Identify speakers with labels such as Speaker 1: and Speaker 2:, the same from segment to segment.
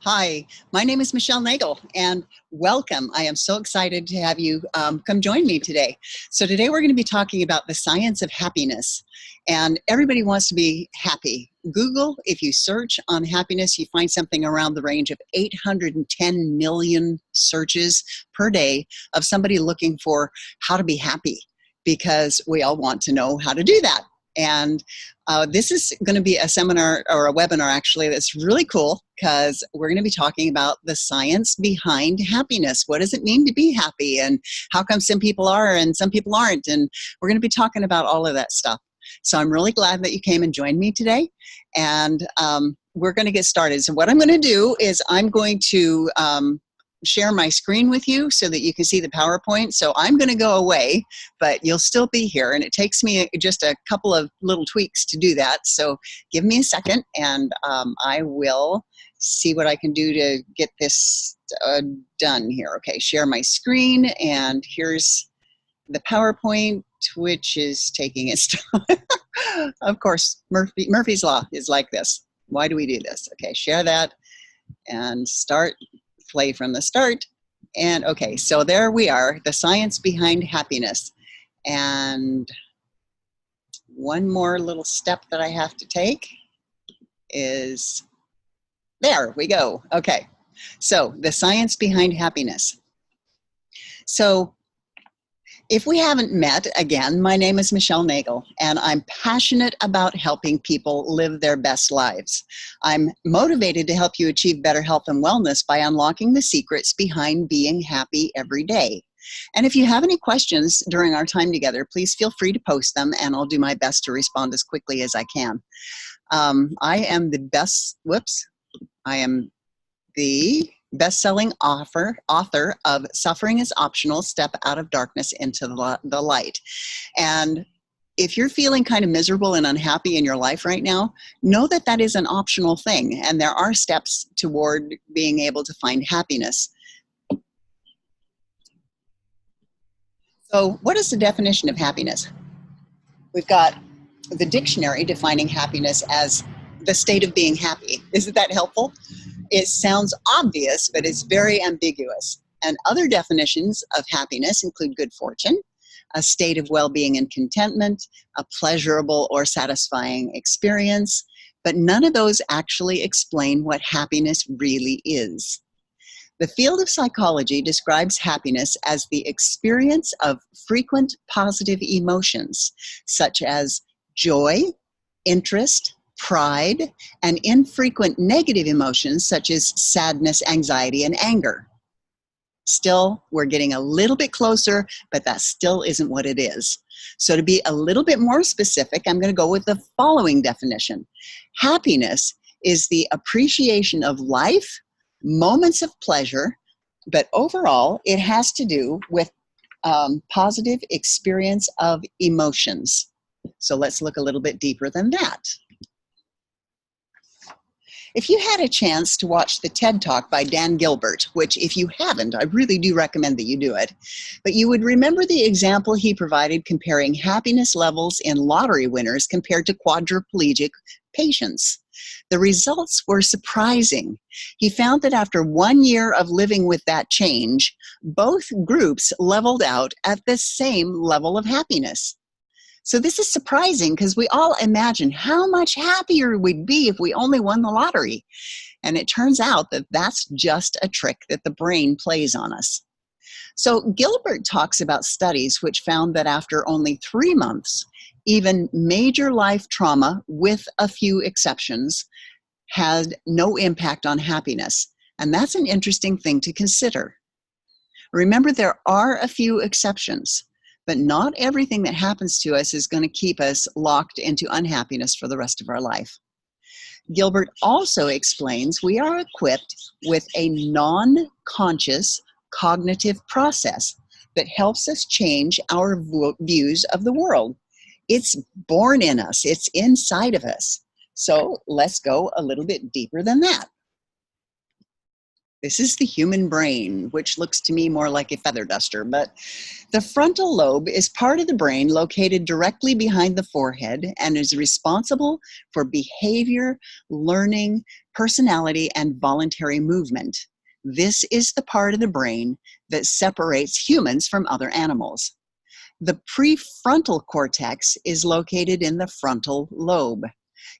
Speaker 1: Hi, my name is Michelle Nagel, and welcome. I am so excited to have you come join me today. So today we're going to be talking about the science of happiness, and everybody wants to be happy. Google, if you search on happiness, you find something around the range of 810 million searches per day of somebody looking for how to be happy, because we all want to know how to do that. And this is going to be a seminar or a webinar actually that's really cool, because we're going to be talking about the science behind happiness. What does it mean to be happy, and how come some people are and some people aren't? And we're going to be talking about all of that stuff. So I'm really glad that you came and joined me today, and we're going to get started. So what I'm going to do is I'm going to share my screen with you so that you can see the PowerPoint. So I'm going to go away, but you'll still be here, and it takes me just a couple of little tweaks to do that. So give me a second, and I will see what I can do to get this done here. Okay, share my screen, and here's the PowerPoint, which is taking its time. Of course, Murphy's Law is like this. Why do we do this? Okay, share that and start. Play from the start. And okay, so there we are, the science behind happiness. And one more little step that I have to take is, there we go. Okay, so the science behind happiness. So if we haven't met, again, my name is Michelle Nagel, and I'm passionate about helping people live their best lives. I'm motivated to help you achieve better health and wellness by unlocking the secrets behind being happy every day. And if you have any questions during our time together, please feel free to post them, and I'll do my best to respond as quickly as I can. I am the best-selling author of Suffering is Optional, Step Out of Darkness into the Light. And if you're feeling kind of miserable and unhappy in your life right now, know that that is an optional thing, and there are steps toward being able to find happiness. So what is the definition of happiness? We've got the dictionary defining happiness as the state of being happy. Isn't that helpful? It sounds obvious, but it's very ambiguous. And other definitions of happiness include good fortune, a state of well-being and contentment, a pleasurable or satisfying experience, but none of those actually explain what happiness really is. The field of psychology describes happiness as the experience of frequent positive emotions, such as joy, interest, pride, and infrequent negative emotions such as sadness, anxiety, and anger. Still, we're getting a little bit closer, but that still isn't what it is. So to be a little bit more specific, I'm going to go with the following definition. Happiness is the appreciation of life, moments of pleasure, but overall, it has to do with positive experience of emotions. So let's look a little bit deeper than that. If you had a chance to watch the TED Talk by Dan Gilbert, which if you haven't, I really do recommend that you do it, but you would remember the example he provided comparing happiness levels in lottery winners compared to quadriplegic patients. The results were surprising. He found that after 1 year of living with that change, both groups leveled out at the same level of happiness. So this is surprising, because we all imagine how much happier we'd be if we only won the lottery. And it turns out that that's just a trick that the brain plays on us. So Gilbert talks about studies which found that after only 3 months, even major life trauma, with a few exceptions, had no impact on happiness. And that's an interesting thing to consider. Remember, there are a few exceptions, but not everything that happens to us is going to keep us locked into unhappiness for the rest of our life. Gilbert also explains we are equipped with a non-conscious cognitive process that helps us change our views of the world. It's born in us, it's inside of us. So let's go a little bit deeper than that. This is the human brain, which looks to me more like a feather duster, but the frontal lobe is part of the brain located directly behind the forehead and is responsible for behavior, learning, personality, and voluntary movement. This is the part of the brain that separates humans from other animals. The prefrontal cortex is located in the frontal lobe.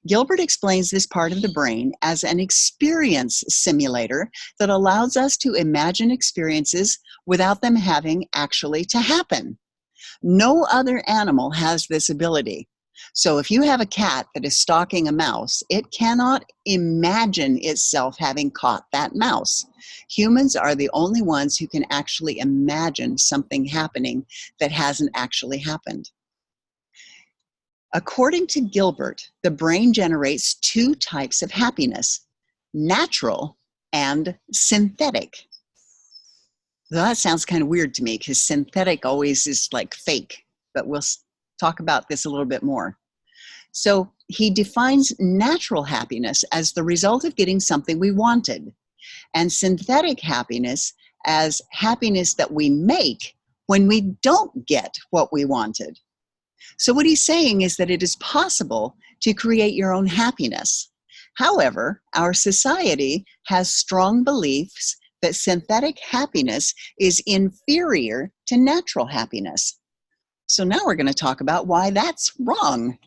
Speaker 1: Gilbert explains this part of the brain as an experience simulator that allows us to imagine experiences without them having actually to happen. No other animal has this ability. So if you have a cat that is stalking a mouse, it cannot imagine itself having caught that mouse. Humans are the only ones who can actually imagine something happening that hasn't actually happened. According to Gilbert, the brain generates two types of happiness: natural and synthetic. Well, that sounds kind of weird to me because synthetic always is like fake, but we'll talk about this a little bit more. So he defines natural happiness as the result of getting something we wanted, and synthetic happiness as happiness that we make when we don't get what we wanted. So what he's saying is that it is possible to create your own happiness. However, our society has strong beliefs that synthetic happiness is inferior to natural happiness. So now we're going to talk about why that's wrong.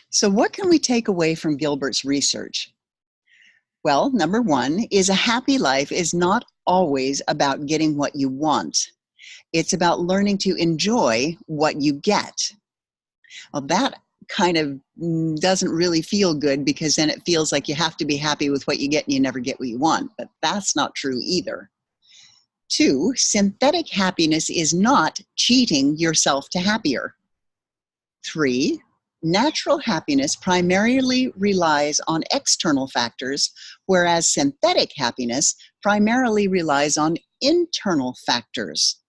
Speaker 1: So what can we take away from Gilbert's research? Well, number one is a happy life is not always about getting what you want. It's about learning to enjoy what you get. Well, that kind of doesn't really feel good because then it feels like you have to be happy with what you get and you never get what you want, but that's not true either. Two, synthetic happiness is not cheating yourself to happier. Three, natural happiness primarily relies on external factors, whereas synthetic happiness primarily relies on internal factors.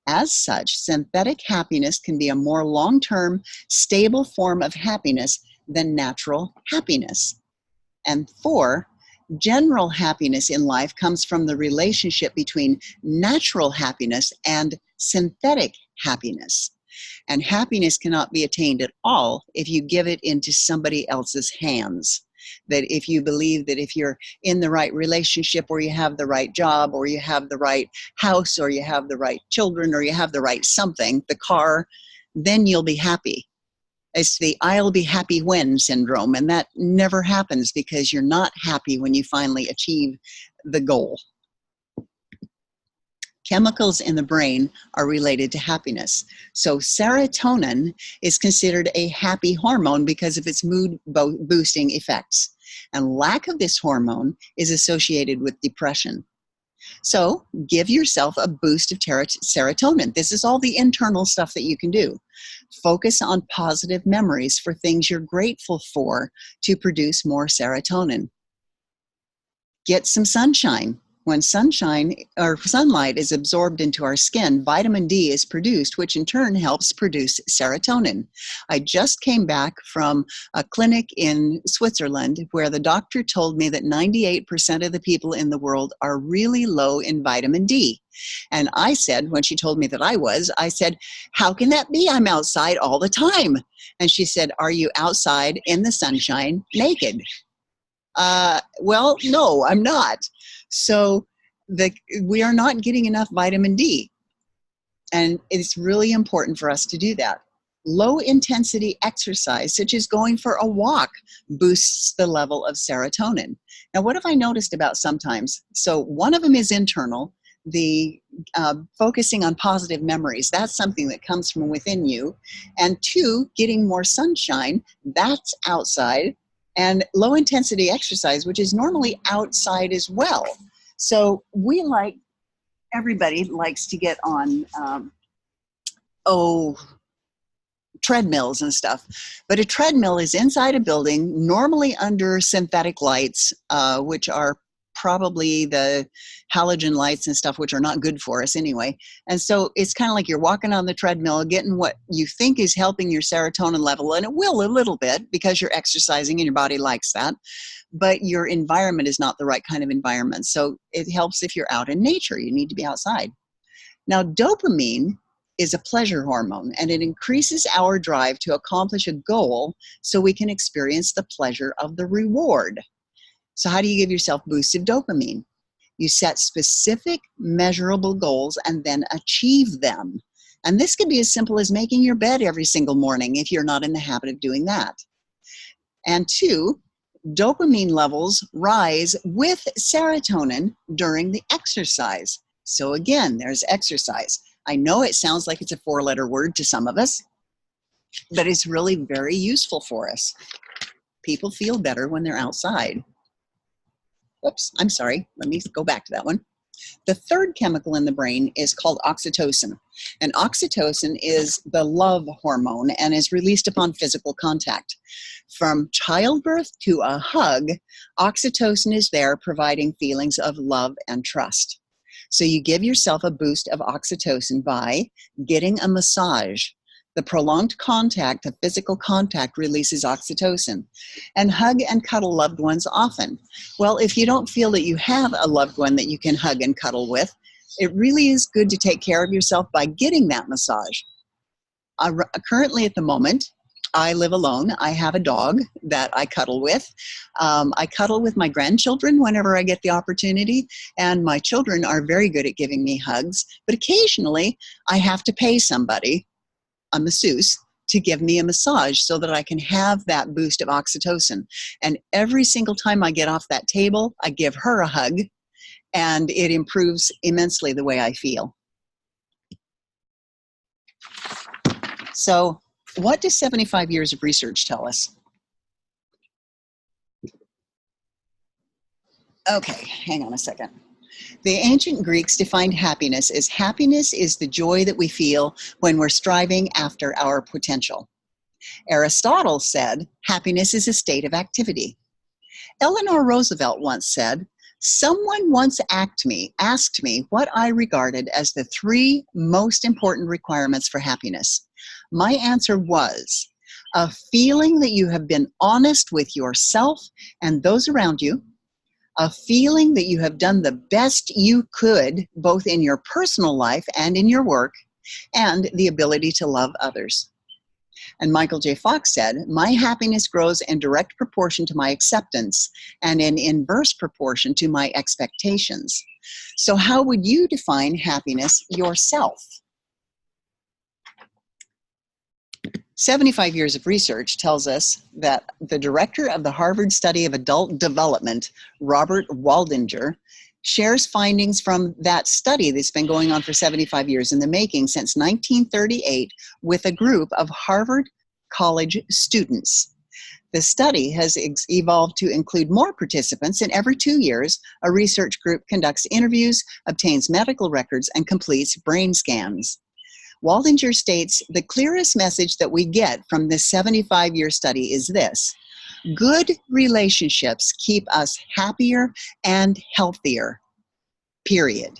Speaker 1: As such, synthetic happiness can be a more long-term, stable form of happiness than natural happiness. And four, general happiness in life comes from the relationship between natural happiness and synthetic happiness. And happiness cannot be attained at all if you give it into somebody else's hands. That if you believe that if you're in the right relationship, or you have the right job, or you have the right house, or you have the right children, or you have the right something, the car, then you'll be happy. It's the I'll be happy when syndrome, and that never happens because you're not happy when you finally achieve the goal. Chemicals in the brain are related to happiness. So serotonin is considered a happy hormone because of its mood boosting effects. And lack of this hormone is associated with depression. So give yourself a boost of serotonin. This is all the internal stuff that you can do. Focus on positive memories for things you're grateful for to produce more serotonin. Get some sunshine. When sunshine or sunlight is absorbed into our skin, vitamin D is produced, which in turn helps produce serotonin. I just came back from a clinic in Switzerland where the doctor told me that 98% of the people in the world are really low in vitamin D. And I said, when she told me that I said, how can that be? I'm outside all the time. And she said, are you outside in the sunshine naked? Well, no, I'm not. So we are not getting enough vitamin D. And it's really important for us to do that. Low intensity exercise, such as going for a walk, boosts the level of serotonin. Now, what have I noticed about sometimes? So one of them is internal, the focusing on positive memories. That's something that comes from within you. And two, getting more sunshine, that's outside. And low intensity exercise, which is normally outside as well. So everybody likes to get on, treadmills and stuff. But a treadmill is inside a building, normally under synthetic lights, which are probably the halogen lights and stuff, which are not good for us anyway. And so it's kind of like you're walking on the treadmill, getting what you think is helping your serotonin level, and it will a little bit because you're exercising and your body likes that, but your environment is not the right kind of environment. So it helps if you're out in nature. You need to be outside. Now, dopamine is a pleasure hormone, and it increases our drive to accomplish a goal so we can experience the pleasure of the reward. So how do you give yourself boosts of dopamine? You set specific, measurable goals and then achieve them. And this could be as simple as making your bed every single morning if you're not in the habit of doing that. And two, dopamine levels rise with serotonin during the exercise. So again, there's exercise. I know it sounds like it's a four-letter word to some of us, but it's really very useful for us. People feel better when they're outside. Oops, I'm sorry. Let me go back to that one. The third chemical in the brain is called oxytocin. And oxytocin is the love hormone and is released upon physical contact. From childbirth to a hug, oxytocin is there providing feelings of love and trust. So you give yourself a boost of oxytocin by getting a massage. The prolonged contact of physical contact releases oxytocin. And hug and cuddle loved ones often. Well, if you don't feel that you have a loved one that you can hug and cuddle with, it really is good to take care of yourself by getting that massage. Currently at the moment, I live alone. I have a dog that I cuddle with. I cuddle with my grandchildren whenever I get the opportunity, and my children are very good at giving me hugs, but occasionally I have to pay somebody, a masseuse, to give me a massage so that I can have that boost of oxytocin. And every single time I get off that table, I give her a hug, and it improves immensely the way I feel. So, what does 75 years of research tell us? Okay, hang on a second. The ancient Greeks defined happiness as happiness is the joy that we feel when we're striving after our potential. Aristotle said happiness is a state of activity. Eleanor Roosevelt once said, "Someone once asked me what I regarded as the three most important requirements for happiness. My answer was a feeling that you have been honest with yourself and those around you, a feeling that you have done the best you could, both in your personal life and in your work, and the ability to love others." And Michael J. Fox said, "My happiness grows in direct proportion to my acceptance and in inverse proportion to my expectations." So how would you define happiness yourself? 75 years of research tells us that the director of the Harvard Study of Adult Development, Robert Waldinger, shares findings from that study that's been going on for 75 years in the making since 1938 with a group of Harvard College students. The study has evolved to include more participants, and every 2 years, a research group conducts interviews, obtains medical records, and completes brain scans. Waldinger states, "The clearest message that we get from this 75-year study is this: good relationships keep us happier and healthier, period."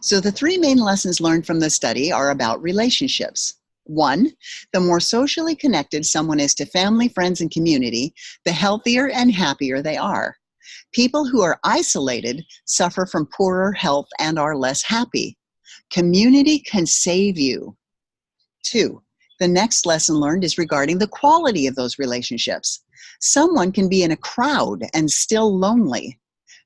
Speaker 1: So the three main lessons learned from the study are about relationships. One, the more socially connected someone is to family, friends, and community, the healthier and happier they are. People who are isolated suffer from poorer health and are less happy. Community can save you. Two, the next lesson learned is regarding the quality of those relationships. Someone can be in a crowd and still lonely.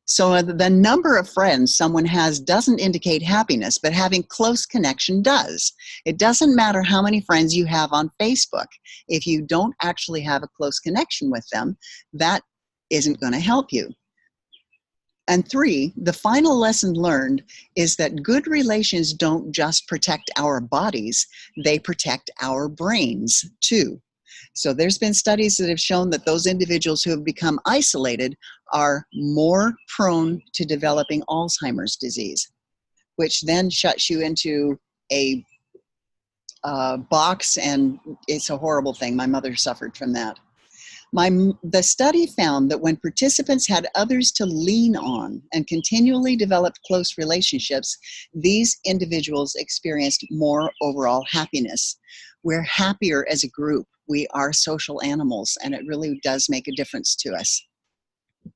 Speaker 1: So the number of friends someone has doesn't indicate happiness, but having close connection does. It doesn't matter how many friends you have on Facebook. If you don't actually have a close connection with them, that isn't going to help you. And three, the final lesson learned is that good relations don't just protect our bodies, they protect our brains too. So there's been studies that have shown that those individuals who have become isolated are more prone to developing Alzheimer's disease, which then shuts you into a box, and it's a horrible thing. My mother suffered from that. The study found that when participants had others to lean on and continually developed close relationships, these individuals experienced more overall happiness. We're happier as a group. We are social animals, and it really does make a difference to us.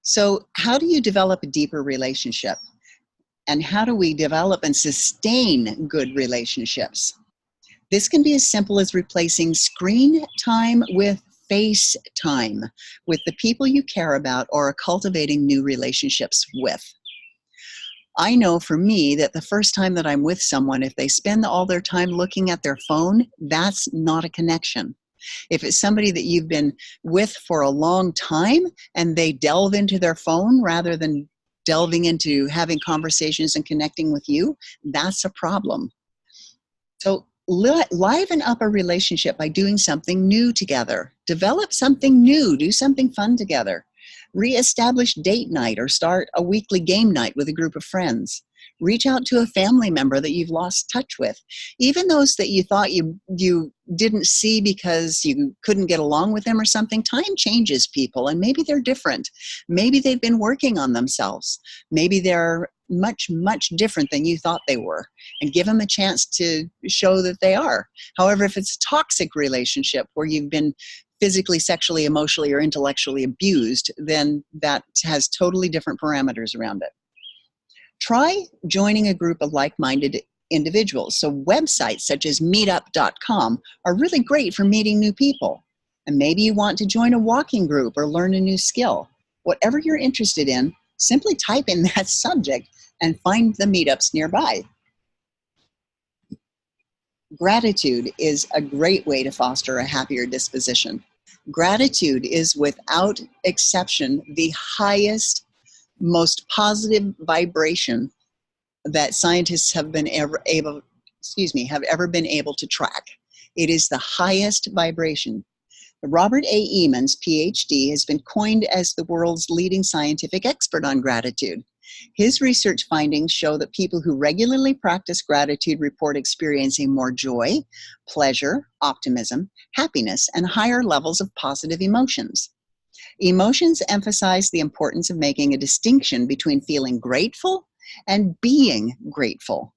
Speaker 1: So how do you develop a deeper relationship? And how do we develop and sustain good relationships? This can be as simple as replacing screen time with face time with the people you care about or are cultivating new relationships with. I know for me that the first time that I'm with someone, if they spend all their time looking at their phone, that's not a connection. If it's somebody that you've been with for a long time and they delve into their phone rather than delving into having conversations and connecting with you, that's a problem. So liven up a relationship by doing something new together. Develop something new. Do something fun together. Reestablish date night or start a weekly game night with a group of friends. Reach out to a family member that you've lost touch with. Even those that you thought you didn't see because you couldn't get along with them or something. Time changes people, and maybe they're different. Maybe they've been working on themselves. Maybe they're much, much different than you thought they were, and give them a chance to show that they are. However, if it's a toxic relationship where you've been physically, sexually, emotionally, or intellectually abused, then that has totally different parameters around it. Try joining a group of like-minded individuals. So websites such as meetup.com are really great for meeting new people. And maybe you want to join a walking group or learn a new skill. Whatever you're interested in, simply type in that subject and find the meetups nearby. Gratitude is a great way to foster a happier disposition. Gratitude is, without exception, the highest, most positive vibration that scientists have been ever been able to track. It is the highest vibration. Robert A. Emmons, PhD, has been coined as the world's leading scientific expert on gratitude. His research findings show that people who regularly practice gratitude report experiencing more joy, pleasure, optimism, happiness, and higher levels of positive emotions. Emotions emphasize the importance of making a distinction between feeling grateful and being grateful.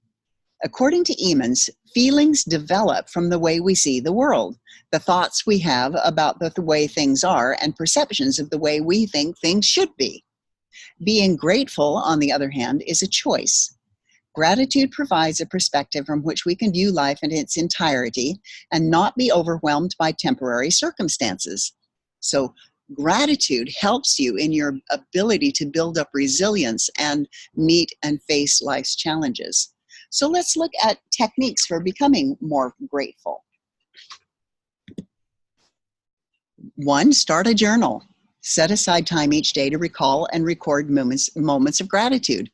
Speaker 1: According to Emmons, feelings develop from the way we see the world, the thoughts we have about the way things are, and perceptions of the way we think things should be. Being grateful, on the other hand, is a choice. Gratitude provides a perspective from which we can view life in its entirety and not be overwhelmed by temporary circumstances. So, gratitude helps you in your ability to build up resilience and meet and face life's challenges. So let's look at techniques for becoming more grateful. 1, start a journal. Set aside time each day to recall and record moments of gratitude.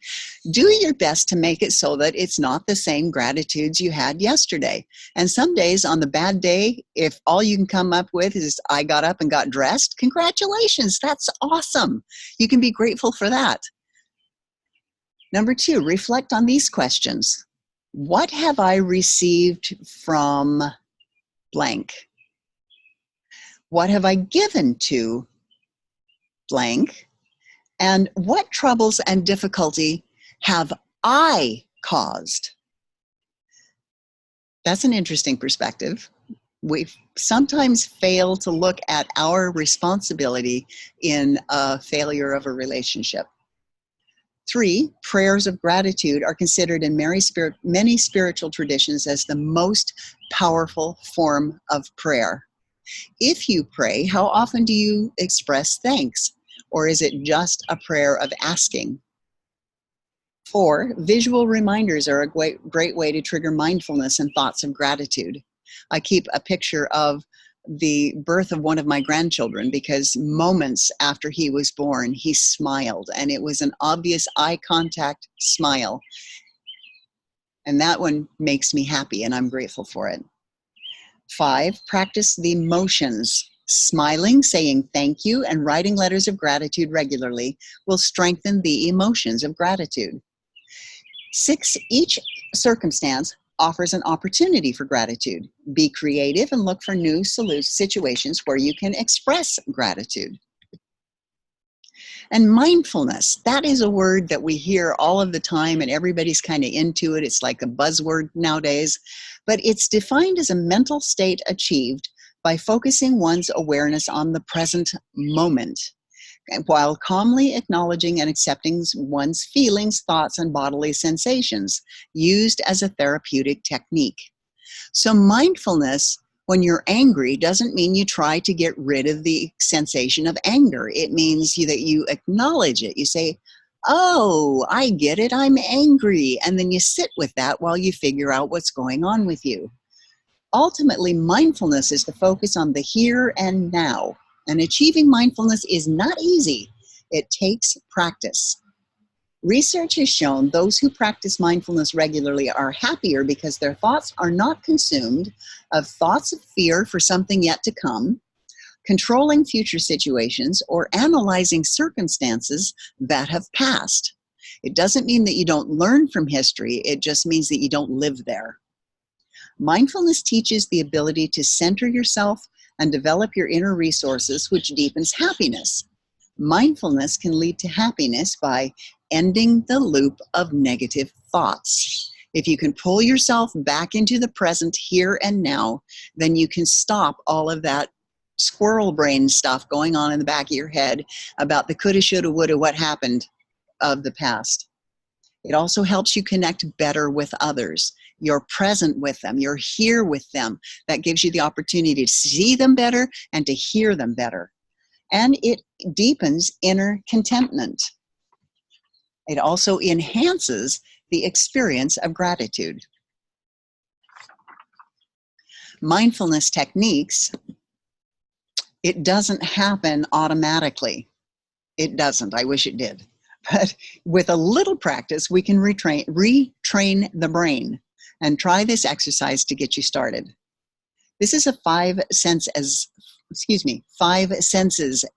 Speaker 1: Do your best to make it so that it's not the same gratitudes you had yesterday. And some days, on the bad day, if all you can come up with is, I got up and got dressed, congratulations, that's awesome. You can be grateful for that. Number 2, reflect on these questions. What have I received from blank? What have I given to blank? And what troubles and difficulty have I caused? That's an interesting perspective. We sometimes fail to look at our responsibility in a failure of a relationship. 3, prayers of gratitude are considered in many spiritual traditions as the most powerful form of prayer. If you pray, how often do you express thanks? Or is it just a prayer of asking? 4, visual reminders are a great way to trigger mindfulness and thoughts of gratitude. I keep a picture of the birth of one of my grandchildren because moments after he was born, he smiled, and it was an obvious eye contact smile. And that one makes me happy, and I'm grateful for it. 5, practice the motions. Smiling, saying thank you, and writing letters of gratitude regularly will strengthen the emotions of gratitude. 6, each circumstance offers an opportunity for gratitude. Be creative and look for new situations where you can express gratitude. And mindfulness, that is a word that we hear all of the time and everybody's kind of into it. It's like a buzzword nowadays, but it's defined as a mental state achieved by focusing one's awareness on the present moment, while calmly acknowledging and accepting one's feelings, thoughts, and bodily sensations, used as a therapeutic technique. So mindfulness, when you're angry, doesn't mean you try to get rid of the sensation of anger. It means that you acknowledge it. You say, oh, I get it, I'm angry. And then you sit with that while you figure out what's going on with you. Ultimately, mindfulness is to focus on the here and now. And achieving mindfulness is not easy. It takes practice. Research has shown those who practice mindfulness regularly are happier because their thoughts are not consumed of thoughts of fear for something yet to come, controlling future situations, or analyzing circumstances that have passed. It doesn't mean that you don't learn from history, it just means that you don't live there. Mindfulness teaches the ability to center yourself and develop your inner resources, which deepens happiness. Mindfulness can lead to happiness by ending the loop of negative thoughts. If you can pull yourself back into the present here and now, then you can stop all of that squirrel brain stuff going on in the back of your head about the coulda, shoulda, woulda, what happened of the past. It also helps you connect better with others. You're present with them. You're here with them. That gives you the opportunity to see them better and to hear them better. And it deepens inner contentment. It also enhances the experience of gratitude. Mindfulness techniques, it doesn't happen automatically. It doesn't. I wish it did. But with a little practice, we can retrain the brain. And try this exercise to get you started. This is a five senses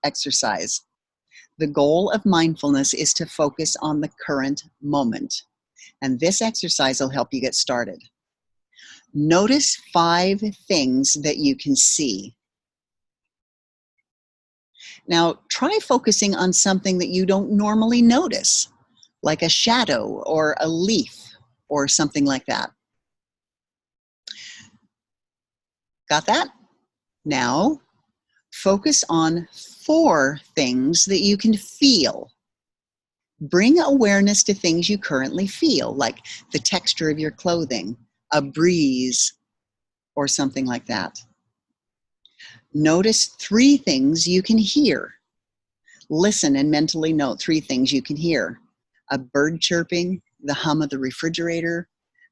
Speaker 1: exercise. The goal of mindfulness is to focus on the current moment. And this exercise will help you get started. Notice 5 things that you can see. Now, try focusing on something that you don't normally notice, like a shadow or a leaf or something like that. Got that? Now, focus on 4 things that you can feel. Bring awareness to things you currently feel, like the texture of your clothing, a breeze, or something like that. Notice 3 things you can hear. Listen and mentally note 3 things you can hear. A bird chirping, the hum of the refrigerator,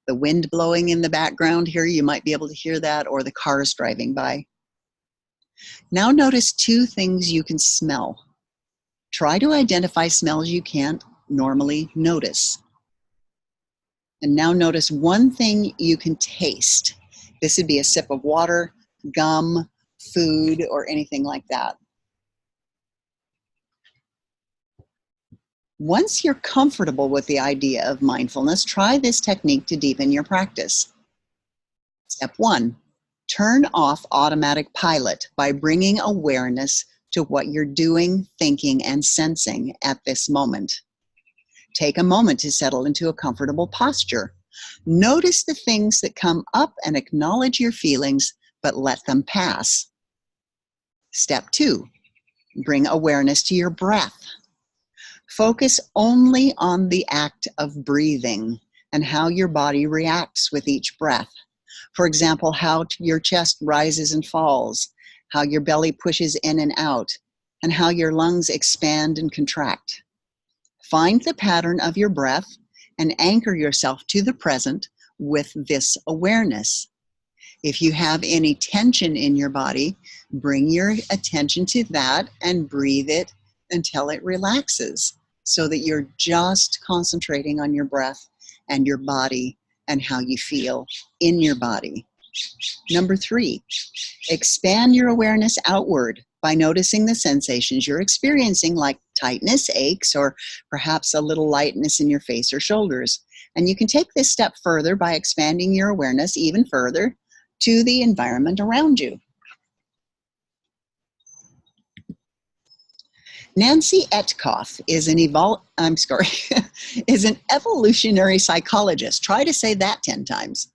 Speaker 1: the wind blowing in the background here, you might be able to hear that, or the cars driving by. Now notice 2 things you can smell. Try to identify smells you can't normally notice. And now notice 1 thing you can taste. This would be a sip of water, gum, food, or anything like that. Once you're comfortable with the idea of mindfulness, try this technique to deepen your practice. Step 1, turn off automatic pilot by bringing awareness to what you're doing, thinking, and sensing at this moment. Take a moment to settle into a comfortable posture. Notice the things that come up and acknowledge your feelings, but let them pass. Step 2, bring awareness to your breath. Focus only on the act of breathing and how your body reacts with each breath. For example, how your chest rises and falls, how your belly pushes in and out, and how your lungs expand and contract. Find the pattern of your breath and anchor yourself to the present with this awareness. If you have any tension in your body, bring your attention to that and breathe it until it relaxes, so that you're just concentrating on your breath and your body and how you feel in your body. Number 3, expand your awareness outward by noticing the sensations you're experiencing, like tightness, aches, or perhaps a little lightness in your face or shoulders. And you can take this step further by expanding your awareness even further to the environment around you. Nancy Etkoff is an evolutionary psychologist. Try to say that 10 times.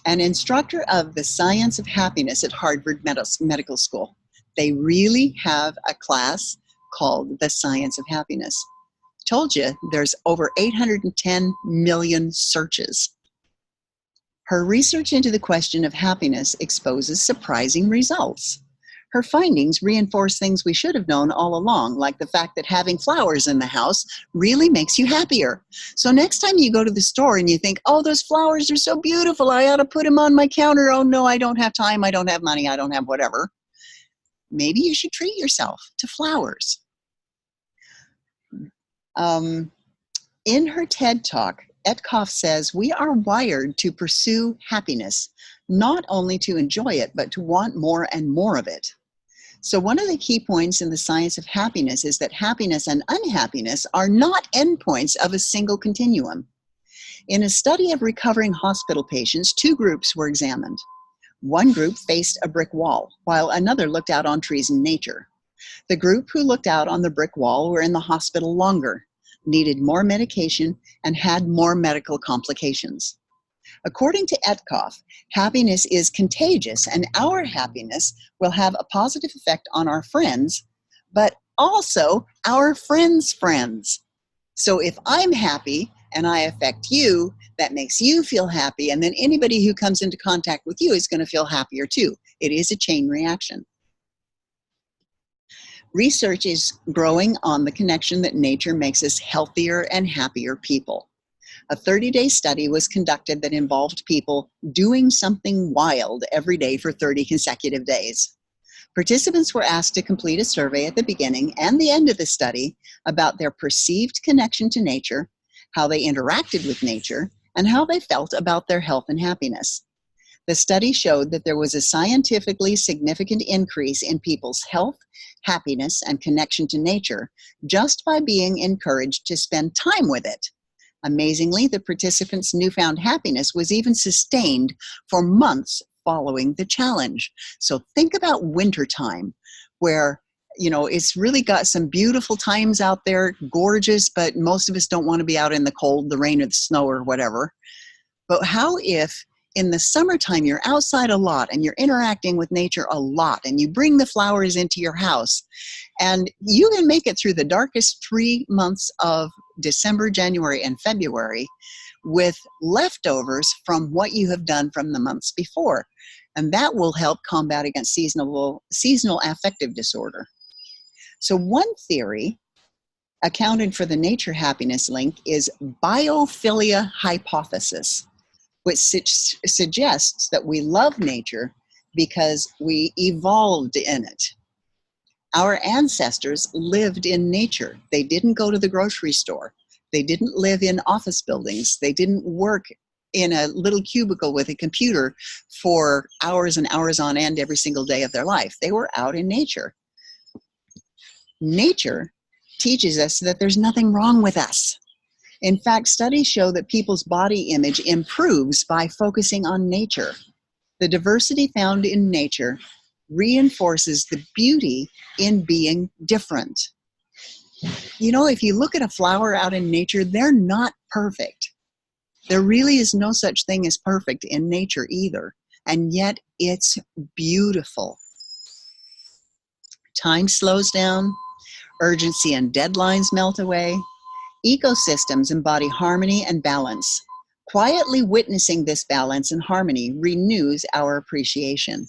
Speaker 1: An instructor of the science of happiness at Harvard Medical School. They really have a class called the science of happiness. Told you there's over 810 million searches. Her research into the question of happiness exposes surprising results. Her findings reinforce things we should have known all along, like the fact that having flowers in the house really makes you happier. So next time you go to the store and you think, oh, those flowers are so beautiful, I ought to put them on my counter. Oh no, I don't have time, I don't have money, I don't have whatever. Maybe you should treat yourself to flowers. In her TED Talk, Etkoff says we are wired to pursue happiness, not only to enjoy it, but to want more and more of it. So one of the key points in the science of happiness is that happiness and unhappiness are not endpoints of a single continuum. In a study of recovering hospital patients, two groups were examined. One group faced a brick wall, while another looked out on trees and nature. The group who looked out on the brick wall were in the hospital longer, needed more medication, and had more medical complications. According to Etkoff, happiness is contagious, and our happiness will have a positive effect on our friends, but also our friends' friends. So if I'm happy and I affect you, that makes you feel happy, and then anybody who comes into contact with you is going to feel happier too. It is a chain reaction. Research is growing on the connection that nature makes us healthier and happier people. A 30-day study was conducted that involved people doing something wild every day for 30 consecutive days. Participants were asked to complete a survey at the beginning and the end of the study about their perceived connection to nature, how they interacted with nature, and how they felt about their health and happiness. The study showed that there was a scientifically significant increase in people's health, happiness, and connection to nature just by being encouraged to spend time with it. Amazingly, the participants' newfound happiness was even sustained for months following the challenge. So think about wintertime, where it's really got some beautiful times out there, gorgeous, but most of us don't want to be out in the cold, the rain or the snow or whatever. But how if in the summertime you're outside a lot and you're interacting with nature a lot and you bring the flowers into your house and you can make it through the darkest 3 months of December, January, and February with leftovers from what you have done from the months before. And that will help combat against seasonal affective disorder. So one theory accounted for the nature happiness link is biophilia hypothesis, which suggests that we love nature because we evolved in it. Our ancestors lived in nature. They didn't go to the grocery store. They didn't live in office buildings. They didn't work in a little cubicle with a computer for hours and hours on end every single day of their life. They were out in nature. Nature teaches us that there's nothing wrong with us. In fact, studies show that people's body image improves by focusing on nature. The diversity found in nature reinforces the beauty in being different. If you look at a flower out in nature, they're not perfect. There really is no such thing as perfect in nature either, and yet it's beautiful. Time slows down, urgency and deadlines melt away. Ecosystems embody harmony and balance. Quietly witnessing this balance and harmony renews our appreciation.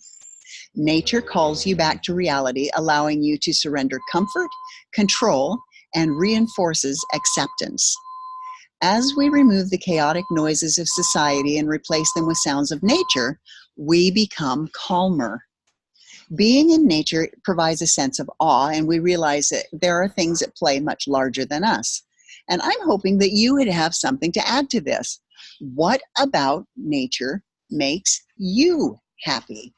Speaker 1: Nature calls you back to reality, allowing you to surrender comfort, control, and reinforces acceptance. As we remove the chaotic noises of society and replace them with sounds of nature, we become calmer. Being in nature provides a sense of awe, and we realize that there are things at play much larger than us. And I'm hoping that you would have something to add to this. What about nature makes you happy?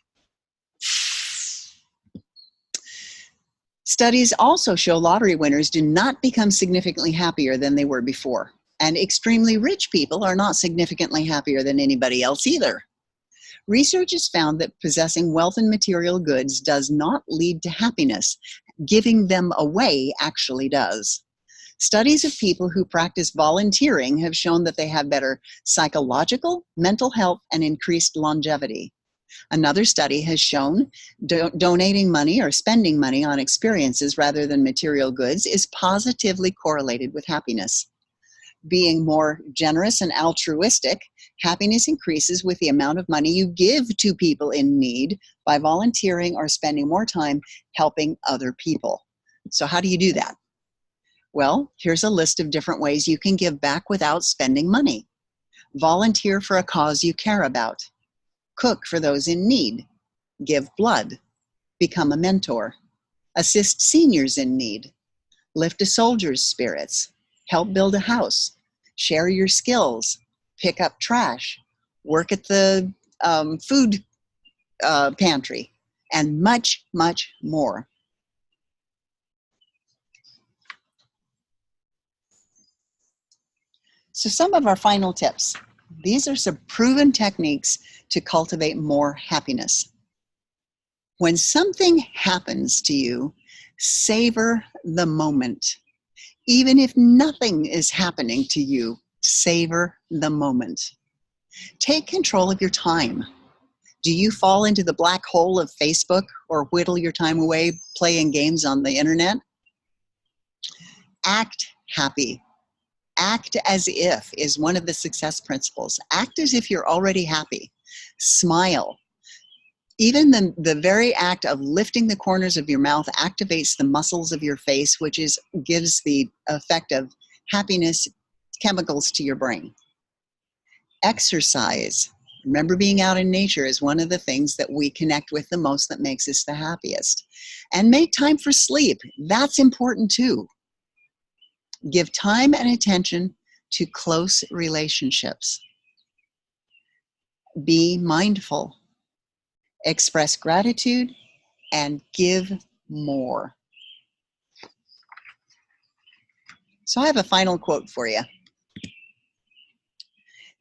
Speaker 1: Studies also show lottery winners do not become significantly happier than they were before. And extremely rich people are not significantly happier than anybody else either. Research has found that possessing wealth and material goods does not lead to happiness. Giving them away actually does. Studies of people who practice volunteering have shown that they have better psychological, mental health, and increased longevity. Another study has shown donating money or spending money on experiences rather than material goods is positively correlated with happiness. Being more generous and altruistic Happiness increases with the amount of money you give to people in need by volunteering or spending more time helping other people. So how do you do that? Well, here's a list of different ways you can give back without spending money. Volunteer for a cause you care about. Cook for those in need. Give blood. Become a mentor. Assist seniors in need. Lift a soldier's spirits. Help build a house. Share your skills. Pick up trash. Work at the food pantry. And much, much more. So some of our final tips. These are some proven techniques to cultivate more happiness. When something happens to you, savor the moment. Even if nothing is happening to you, savor the moment. Take control of your time. Do you fall into the black hole of Facebook or whittle your time away playing games on the internet? Act happy. Act as if is one of the success principles. Act as if you're already happy. Smile. Even the very act of lifting the corners of your mouth activates the muscles of your face, which gives the effect of happiness chemicals to your brain. Exercise. Remember, being out in nature is one of the things that we connect with the most, that makes us the happiest. And make time for sleep. That's important too. Give time and attention to close relationships. Be mindful. Express gratitude and give more. So I have a final quote for you.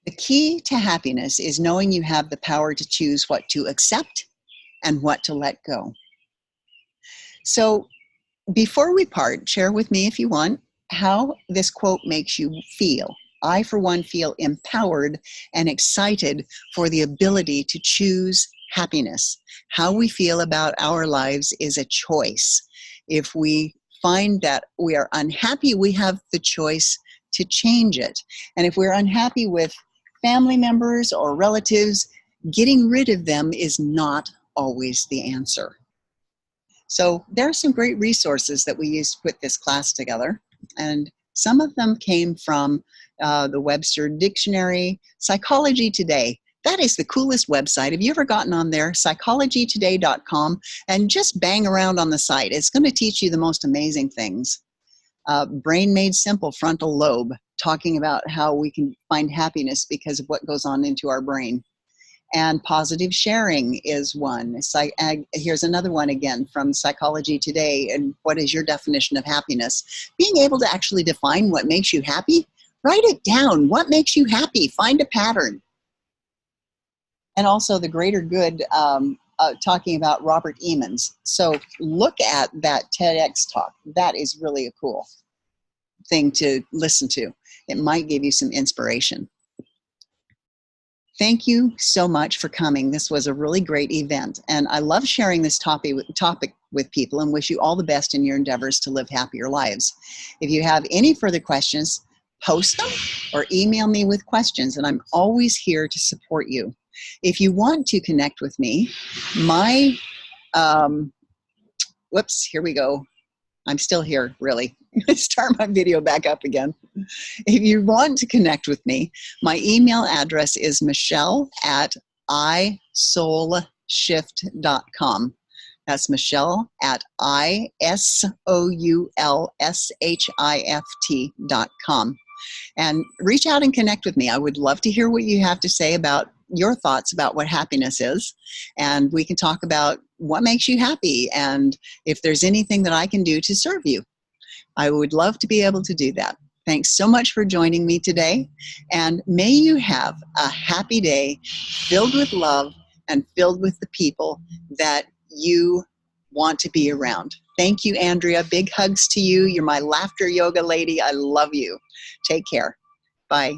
Speaker 1: The key to happiness is knowing you have the power to choose what to accept and what to let go. So before we part, share with me, if you want, how this quote makes you feel. I, for one, feel empowered and excited for the ability to choose happiness. How we feel about our lives is a choice. If we find that we are unhappy, we have the choice to change it. And if we're unhappy with family members or relatives, getting rid of them is not always the answer. So there are some great resources that we used to put this class together. And some of them came from the Webster Dictionary, Psychology Today. That is the coolest website. Have you ever gotten on there? Psychologytoday.com, and just bang around on the site. It's going to teach you the most amazing things. Brain Made Simple, Frontal Lobe, talking about how we can find happiness because of what goes on into our brain. And Positive Sharing is one. Here's another one again from Psychology Today. And what is your definition of happiness? Being able to actually define what makes you happy. Write it down. What makes you happy? Find a pattern. And also The Greater Good, talking about Robert Emmons. So look at that TEDx talk. That is really a cool thing to listen to. It might give you some inspiration. Thank you so much for coming. This was a really great event, and I love sharing this topic with people, and wish you all the best in your endeavors to live happier lives. If you have any further questions, post them or email me with questions, and I'm always here to support you. If you want to connect with me, my, here we go. I'm still here, really. Start my video back up again. If you want to connect with me, my email address is michelle@isoulshift.com. That's michelle@isoulshift.com. And reach out and connect with me. I would love to hear what you have to say about your thoughts about what happiness is. And we can talk about what makes you happy and if there's anything that I can do to serve you. I would love to be able to do that. Thanks so much for joining me today. And may you have a happy day filled with love and filled with the people that you want to be around. Thank you, Andrea. Big hugs to you. You're my laughter yoga lady. I love you. Take care. Bye.